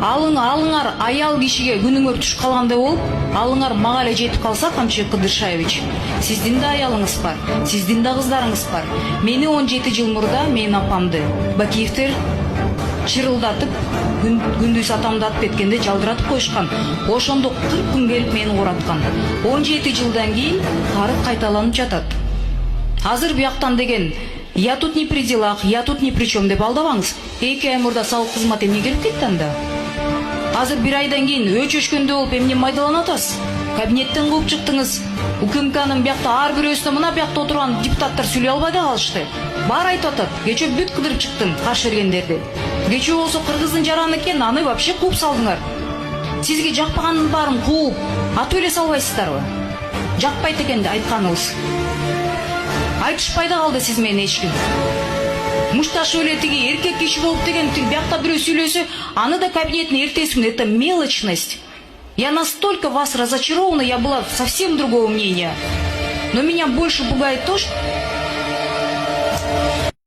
Алыңар аял кишиге күнүңөр түшүп калгандай болуп, алыңар мага эле жетип калса, Камчыбек Кыдыршаевич, сиздин да аялыңыз бар, сиздин да кыздарыңыз бар. Мени 17 жыл мурда менин апамды Бакиевтер чырылдатып, күндүз атамды атып кеткенде жалдыратып коюшкан. Ошондо 40 күн келип мени ураткан. 17 жылдан кийин тарых кайталанып жатат. Азыр бияктан деген я тут не при делах, я тут ни при чем деп алдабаңыз. 2 ай мурда салык кызматы эмне келип кетти анда? Азыр 1 айдан кийин өчөшкөндө болуп эмне майдаланып атасыз? Кабинеттен кууп чыктыңыз. УКМКнын биякта ар бирөөсүнө мына биякта отурган депутаттар сүйлөй албай да калышты. Баары айтып атат. Кечээ бүт кыдырып чыктым каршы бергендерди. Кечээ болсо кыргыздын жараны экен, аны вообще кууп салдыңар. Сизге жакпаганын баарын кууп атып эле салбайсыздарбы? Жакпайт экен айтканыңыз. Айтышпай да калды сиз менен эч ким. Мушташы эле тиги эркек киши болуп деген тиги биякта бирөө сүйлөсө, аны да кабинетине эртесиң. Это мелочность. Я настолько вас разочарована, я была совсем другого мнения. Но меня больше пугает то, что